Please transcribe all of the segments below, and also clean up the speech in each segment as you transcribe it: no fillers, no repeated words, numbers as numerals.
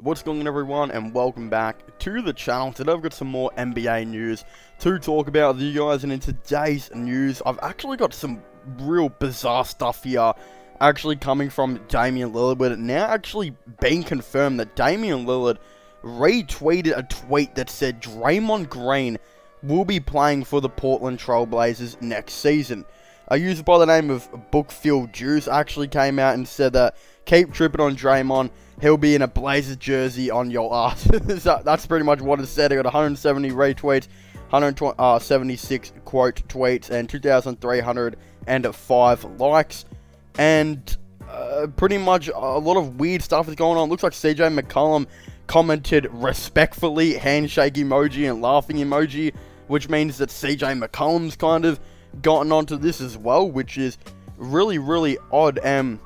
What's going on, everyone, and welcome back to the channel. Today I've got some more NBA news to talk about with you guys, and in today's news I've actually got some real bizarre stuff here actually coming from Damian Lillard, but it now actually being confirmed that Damian Lillard retweeted a tweet that said Draymond Green will be playing for the Portland Trailblazers next season. A user by the name of Bookfield Juice actually came out and said that keep tripping on Draymond, he'll be in a Blazers jersey on your ass. So that's pretty much what it said. It got 170 retweets, 176 quote tweets, and 2,305 likes. And pretty much a lot of weird stuff is going on. Looks like CJ McCollum commented respectfully, handshake emoji and laughing emoji, which means that CJ McCollum's kind of gotten onto this as well, which is really odd. And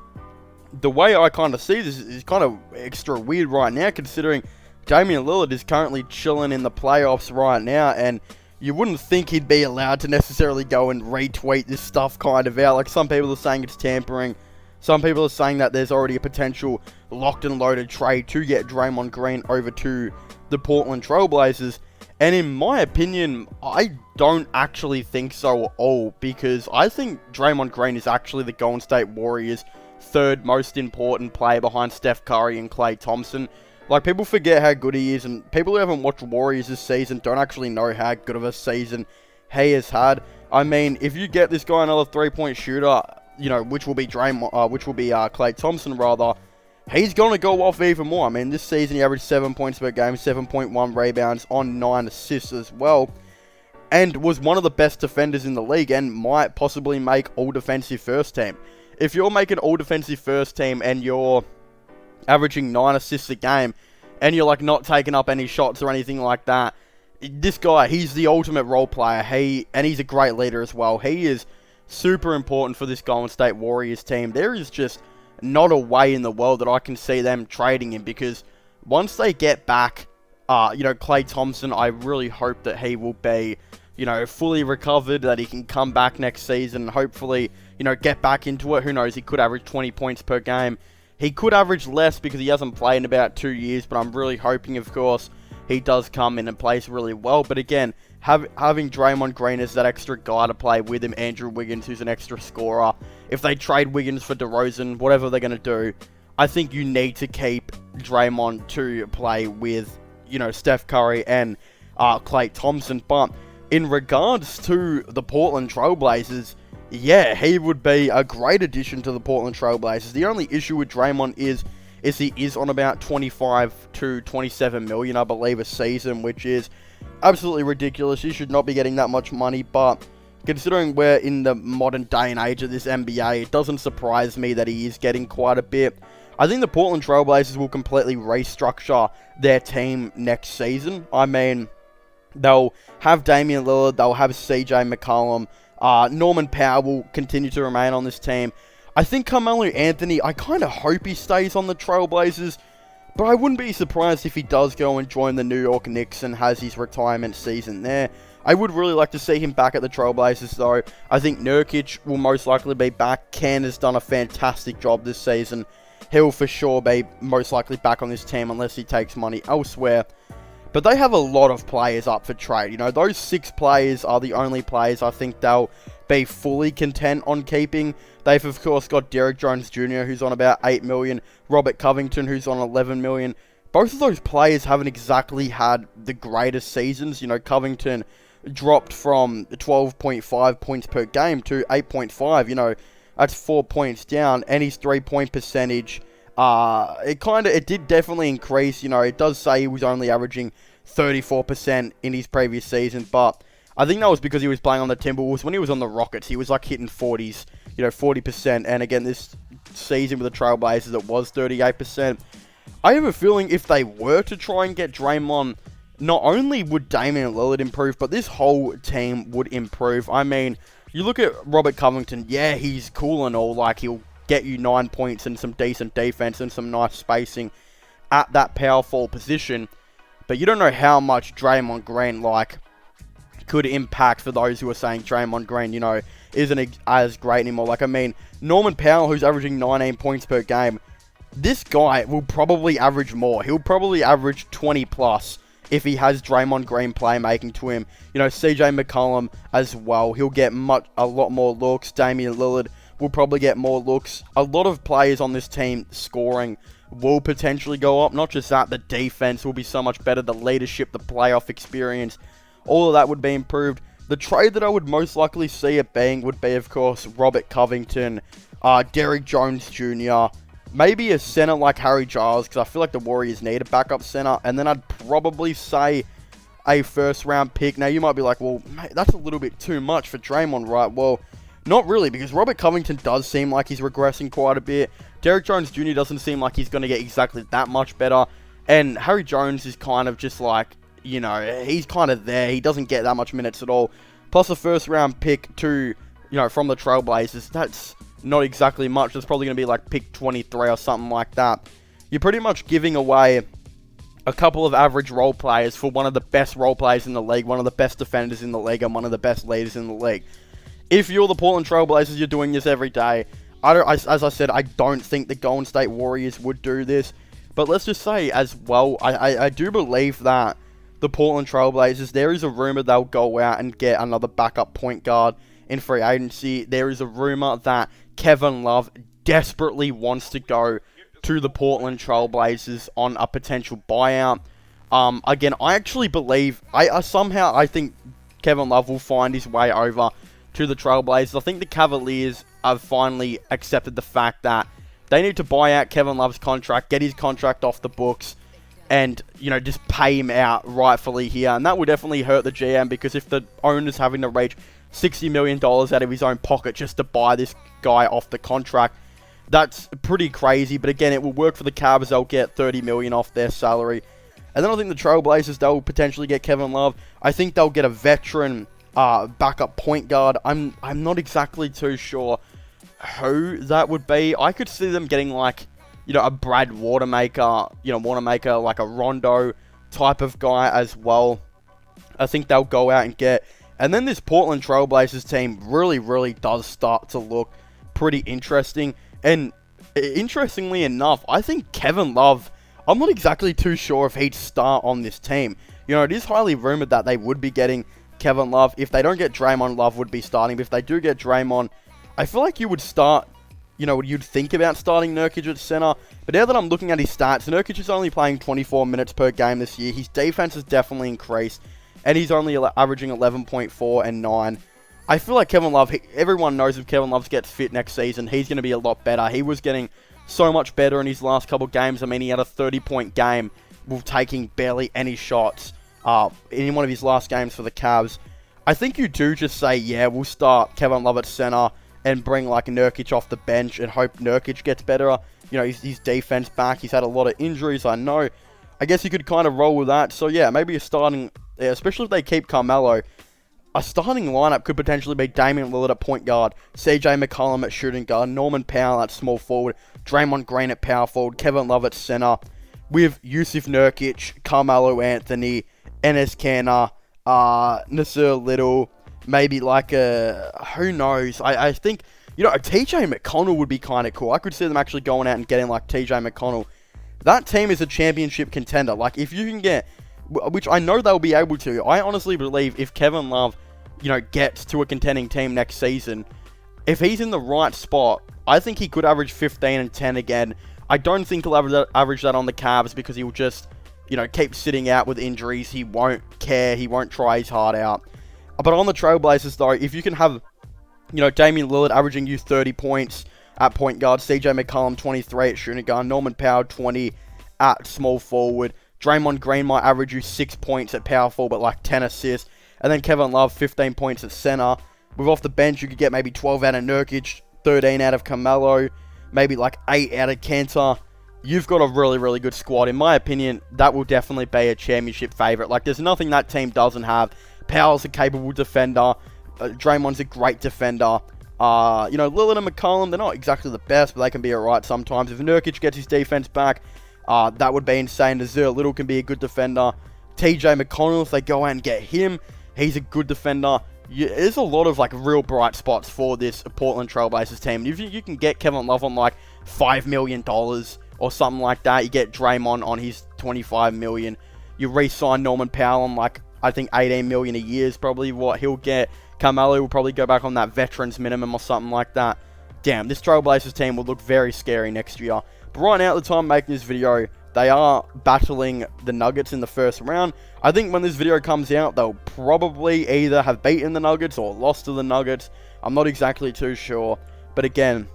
the way I kind of see this is kind of extra weird right now, considering Damian Lillard is currently chilling in the playoffs right now, and you wouldn't think he'd be allowed to necessarily go and retweet this stuff kind of out. Like, some people are saying it's tampering. Some people are saying that there's already a potential locked and loaded trade to get Draymond Green over to the Portland Trailblazers. And in my opinion, I don't actually think so at all, because I think Draymond Green is actually the Golden State Warriors' third most important player behind Steph Curry and Klay Thompson. Like, people forget how good he is, and people who haven't watched Warriors this season don't actually know how good of a season he has had. I mean, if you get this guy another three-point shooter, you know, which will be Klay Thompson rather, he's going to go off even more. I mean, this season he averaged 7 points per game, 7.1 rebounds on 9 assists as well, and was one of the best defenders in the league, and might possibly make all-defensive first team. If you're making all-defensive first team and you're averaging 9 assists a game, and you're, like, not taking up any shots or anything like that, this guy, he's the ultimate role player, and he's a great leader as well. He is super important for this Golden State Warriors team. There is just not a way in the world that I can see them trading him, because once they get back, Klay Thompson, I really hope that he will be, fully recovered, that he can come back next season, hopefully, get back into it. Who knows, he could average 20 points per game. He could average less because he hasn't played in about 2 years, but I'm really hoping, of course, he does come in and plays really well. But again, having Draymond Green as that extra guy to play with him, Andrew Wiggins, who's an extra scorer, if they trade Wiggins for DeRozan, whatever they're going to do, I think you need to keep Draymond to play with, Steph Curry and Klay Thompson. But in regards to the Portland Trailblazers, yeah, he would be a great addition to the Portland Trailblazers. The only issue with Draymond is he is on about 25 to 27 million, I believe, a season, which is absolutely ridiculous. He should not be getting that much money, but considering we're in the modern day and age of this NBA, it doesn't surprise me that he is getting quite a bit. I think the Portland Trailblazers will completely restructure their team next season. I mean, they'll have Damian Lillard, they'll have CJ McCollum, Norman Powell will continue to remain on this team. I think Carmelo Anthony, I kind of hope he stays on the Trailblazers, but I wouldn't be surprised if he does go and join the New York Knicks and has his retirement season there. I would really like to see him back at the Trailblazers, though. I think Nurkic will most likely be back. Ken has done a fantastic job this season. He'll for sure be most likely back on this team unless he takes money elsewhere. But they have a lot of players up for trade. Those 6 players are the only players I think they'll be fully content on keeping. They've, of course, got Derrick Jones Jr., who's on about 8 million. Robert Covington, who's on 11 million. Both of those players haven't exactly had the greatest seasons. Covington dropped from 12.5 points per game to 8.5. That's 4 points down. And his 3-point percentage, it did definitely increase. It does say he was only averaging 34% in his previous season, but I think that was because he was playing on the Timberwolves. When he was on the Rockets, he was like hitting 40s, 40%. And again, this season with the Trailblazers, it was 38%. I have a feeling if they were to try and get Draymond, not only would Damian Lillard improve, but this whole team would improve. I mean, you look at Robert Covington, yeah, he's cool and all, like he'll get you 9 points and some decent defense and some nice spacing at that power forward position, but you don't know how much Draymond Green, could impact for those who are saying Draymond Green, isn't as great anymore. I mean, Norman Powell, who's averaging 19 points per game, this guy will probably average more. He'll probably average 20 plus if he has Draymond Green playmaking to him. You know, CJ McCollum as well. He'll get a lot more looks. Damian Lillard will probably get more looks. A lot of players on this team scoring will potentially go up. Not just that, the defense will be so much better. The leadership, the playoff experience, all of that would be improved. The trade that I would most likely see it being would be, of course, Robert Covington, Derrick Jones Jr., maybe a center like Harry Giles, because I feel like the Warriors need a backup center. And then I'd probably say a first-round pick. Now, you might be like, well, mate, that's a little bit too much for Draymond, right? Well, not really, because Robert Covington does seem like he's regressing quite a bit. Derrick Jones Jr. doesn't seem like he's going to get exactly that much better. And Harry Jones is kind of just like, you know, he's kind of there. He doesn't get that much minutes at all. Plus a first-round pick to, you know, from the Trailblazers. That's not exactly much. That's probably going to be like pick 23 or something like that. You're pretty much giving away a couple of average role players for one of the best role players in the league, one of the best defenders in the league, and one of the best leaders in the league. If you're the Portland Trailblazers, you're doing this every day. As I said, I don't think the Golden State Warriors would do this. But let's just say as well, I do believe that the Portland Trailblazers, there is a rumor they'll go out and get another backup point guard in free agency. There is a rumor that Kevin Love desperately wants to go to the Portland Trailblazers on a potential buyout. Again, I actually believe, I think Kevin Love will find his way over to the Trailblazers. I think the Cavaliers have finally accepted the fact that they need to buy out Kevin Love's contract, get his contract off the books, and, you know, just pay him out rightfully here. And that would definitely hurt the GM, because if the owner's having to reach $60 million out of his own pocket just to buy this guy off the contract, that's pretty crazy. But again, it will work for the Cavs. They'll get $30 million off their salary. And then I think the Trailblazers, they'll potentially get Kevin Love. I think they'll get a veteran backup point guard. I'm not exactly too sure who that would be. I could see them getting like, you know, a Brad Wanamaker, like a Rondo type of guy as well. I think they'll go out and get. And then this Portland Trailblazers team really, really does start to look pretty interesting. And interestingly enough, I think Kevin Love, I'm not exactly too sure if he'd start on this team. You know, it is highly rumored that they would be getting Kevin Love. If they don't get Draymond, Love would be starting. But if they do get Draymond, I feel like you would start, you know, you'd think about starting Nurkic at center. But now that I'm looking at his stats, Nurkic is only playing 24 minutes per game this year. His defense has definitely increased. And he's only averaging 11.4 and 9. I feel like Kevin Love, everyone knows if Kevin Love gets fit next season, he's going to be a lot better. He was getting so much better in his last couple games. I mean, he had a 30-point game with taking barely any shots in one of his last games for the Cavs. I think you do just say, yeah, we'll start Kevin Love at center and bring like Nurkic off the bench and hope Nurkic gets better. You know, his defense back. He's had a lot of injuries, I know. I guess you could kind of roll with that. So yeah, maybe a starting, especially if they keep Carmelo, a starting lineup could potentially be Damian Lillard at point guard, CJ McCollum at shooting guard, Norman Powell at small forward, Draymond Green at power forward, Kevin Love at center, with Yusuf Nurkic, Carmelo Anthony, Enes Kanter, Nasir Little, maybe like who knows? I think, you know, a TJ McConnell would be kind of cool. I could see them actually going out and getting like TJ McConnell. That team is a championship contender. Like, if you can get, which I know they'll be able to, I honestly believe if Kevin Love, you know, gets to a contending team next season, if he's in the right spot, I think he could average 15 and 10 again. I don't think he'll average that on the Cavs, because he'll just, you know, keep sitting out with injuries. He won't care. He won't try his heart out. But on the Trailblazers, though, if you can have, you know, Damian Lillard averaging you 30 points at point guard, CJ McCollum 23 at shooting guard, Norman Powell 20 at small forward, Draymond Green might average you 6 points at power forward, but like 10 assists, and then Kevin Love 15 points at center. With off the bench, you could get maybe 12 out of Nurkic, 13 out of Carmelo, maybe like 8 out of Kanter. You've got a really, really good squad. In my opinion, that will definitely be a championship favorite. Like, there's nothing that team doesn't have. Powell's a capable defender. Draymond's a great defender. You know, Lillard and McCollum, they're not exactly the best, but they can be alright sometimes. If Nurkic gets his defense back, that would be insane. Nasir Little can be a good defender. TJ McConnell, if they go out and get him, he's a good defender. There's a lot of like real bright spots for this Portland Trailblazers team. And if you can get Kevin Love on like $5 million or something like that. You get Draymond on his 25 million. You re-sign Norman Powell on like, I think 18 million a year is probably what he'll get. Carmelo will probably go back on that veterans minimum or something like that. Damn, this Trailblazers team will look very scary next year. But right now, at the time making this video, they are battling the Nuggets in the first round. I think when this video comes out, they'll probably either have beaten the Nuggets or lost to the Nuggets. I'm not exactly too sure. But again,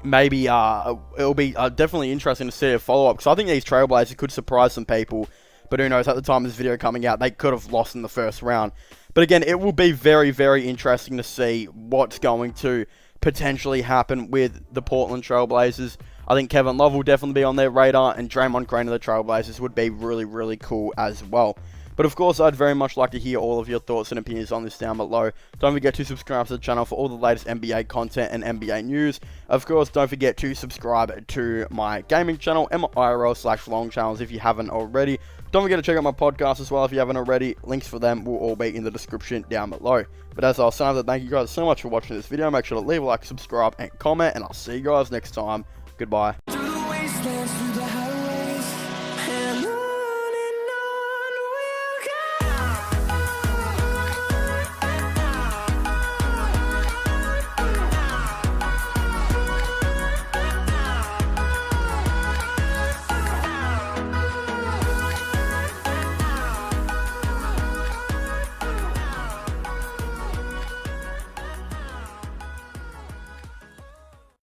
maybe it'll be definitely interesting to see a follow-up, because I think these Trailblazers could surprise some people. But who knows, at the time of this video coming out, they could have lost in the first round. But again, it will be very, very interesting to see what's going to potentially happen with the Portland Trailblazers. I think Kevin Love will definitely be on their radar, and Draymond Green of the Trailblazers would be really, really cool as well. But of course, I'd very much like to hear all of your thoughts and opinions on this down below. Don't forget to subscribe to the channel for all the latest NBA content and NBA news. Of course, don't forget to subscribe to my gaming channel and my IRL/long channels if you haven't already. Don't forget to check out my podcast as well if you haven't already. Links for them will all be in the description down below. But as I was saying, thank you guys so much for watching this video. Make sure to leave a like, subscribe, and comment, and I'll see you guys next time. Goodbye.